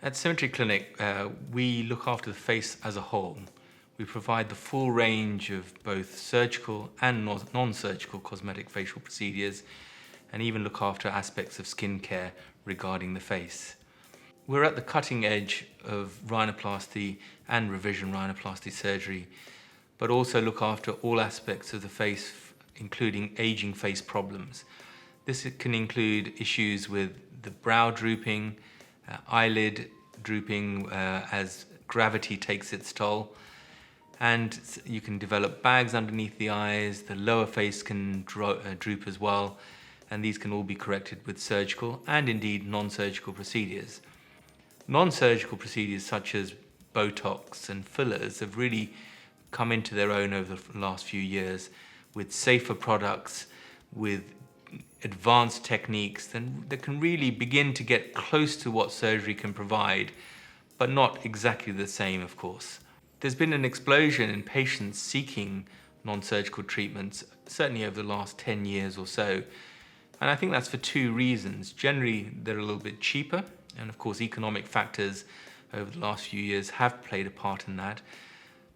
At Symmetry Clinic, we look after the face as a whole. We provide the full range of both surgical and non-surgical cosmetic facial procedures, and even look after aspects of skincare regarding the face. We're at the cutting edge of rhinoplasty and revision rhinoplasty surgery, but also look after all aspects of the face, including aging face problems. This can include issues with the brow drooping, eyelid drooping as gravity takes its toll, and you can develop bags underneath the eyes. The lower face can droop as well, and these can all be corrected with surgical and indeed non-surgical procedures. Non-surgical procedures such as Botox and fillers have really come into their own over the last few years, with safer products, with advanced techniques that can really begin to get close to what surgery can provide, but not exactly the same, of course. There's been an explosion in patients seeking non-surgical treatments, certainly over the last 10 years or so. And I think that's for two reasons. Generally, they're a little bit cheaper, and of course, economic factors over the last few years have played a part in that.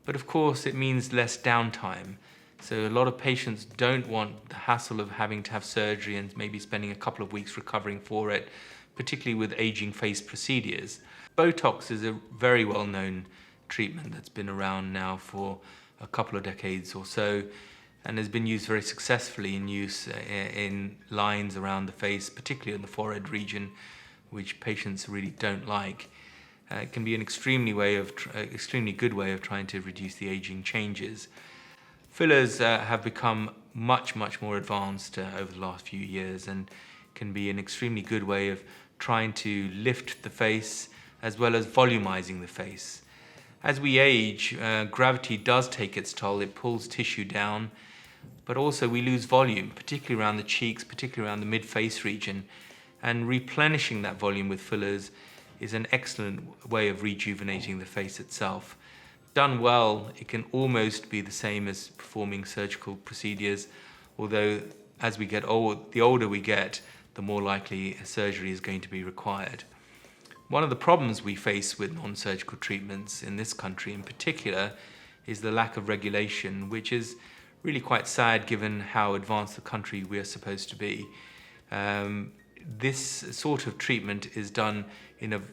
But of course, it means less downtime. So a lot of patients don't want the hassle of having to have surgery and maybe spending a couple of weeks recovering for it, particularly with aging face procedures. Botox is a very well-known treatment that's been around now for a couple of decades or so, and has been used very successfully in lines around the face, particularly in the forehead region, which patients really don't like. It can be an extremely good way of trying to reduce the aging changes. Fillers have become much more advanced over the last few years, and can be an extremely good way of trying to lift the face as well as volumizing the face. As we age, gravity does take its toll. It pulls tissue down, but also we lose volume, particularly around the cheeks, particularly around the mid-face region, and replenishing that volume with fillers is an excellent way of rejuvenating the face itself. Done well, it can almost be the same as performing surgical procedures, although as we get old, the older we get, the more likely surgery is going to be required. One of the problems we face with non-surgical treatments in this country in particular is the lack of regulation, which is really quite sad given how advanced the country we are supposed to be. This sort of treatment is done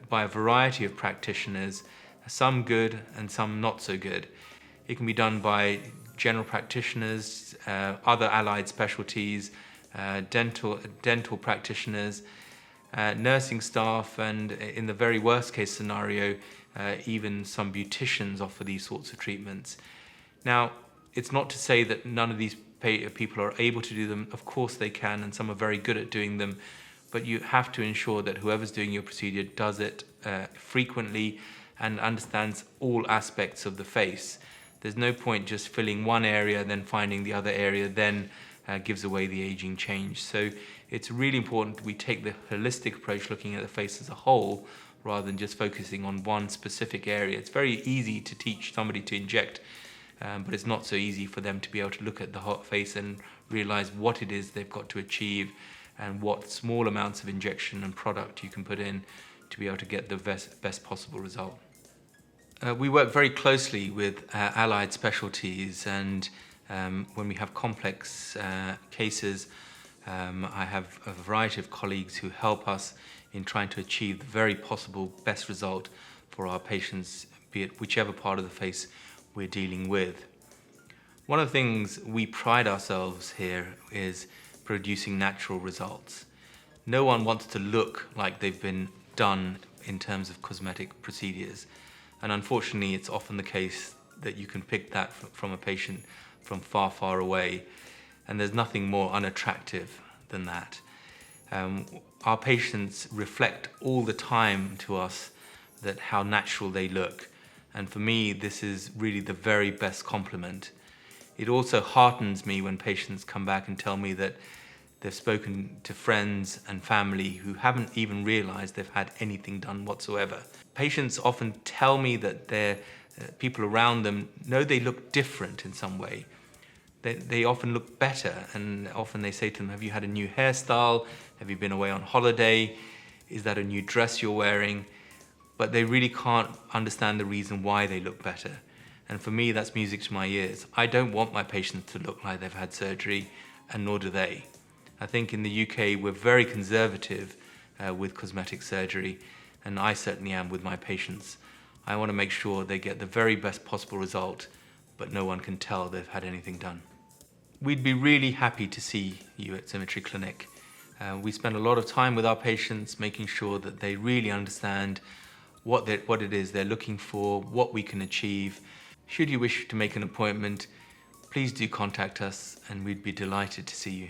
by a variety of practitioners, some good and some not so good. It can be done by general practitioners, other allied specialties, dental practitioners, nursing staff, and in the very worst case scenario, even some beauticians offer these sorts of treatments. Now, it's not to say that none of these people are able to do them. Of course they can, and some are very good at doing them, but you have to ensure that whoever's doing your procedure does it frequently and understands all aspects of the face. There's no point just filling one area, then finding the other area, then gives away the aging change. So it's really important we take the holistic approach, looking at the face as a whole, rather than just focusing on one specific area. It's very easy to teach somebody to inject, but it's not so easy for them to be able to look at the hot face and realize what it is they've got to achieve and what small amounts of injection and product you can put in to be able to get the best possible result. We work very closely with allied specialties, and when we have complex cases, I have a variety of colleagues who help us in trying to achieve the very possible best result for our patients, be it whichever part of the face we're dealing with. One of the things we pride ourselves here is producing natural results. No one wants to look like they've been done in terms of cosmetic procedures. And unfortunately, it's often the case that you can pick that from a patient from far away, and there's nothing more unattractive than that. Our patients reflect all the time to us that how natural they look, and for me, this is really the very best compliment. It also heartens me when patients come back and tell me that they've spoken to friends and family who haven't even realized they've had anything done whatsoever. Patients often tell me that their people around them know they look different in some way. They often look better, and often they say to them, have you had a new hairstyle? Have you been away on holiday? Is that a new dress you're wearing? but they really can't understand the reason why they look better. And for me, that's music to my ears. I don't want my patients to look like they've had surgery, and nor do they. I think in the UK, we're very conservative with cosmetic surgery, and I certainly am with my patients. I want to make sure they get the very best possible result, but no one can tell they've had anything done. We'd be really happy to see you at Symmetry Clinic. We spend a lot of time with our patients, making sure that they really understand what it is they're looking for, what we can achieve. Should you wish to make an appointment, please do contact us and we'd be delighted to see you.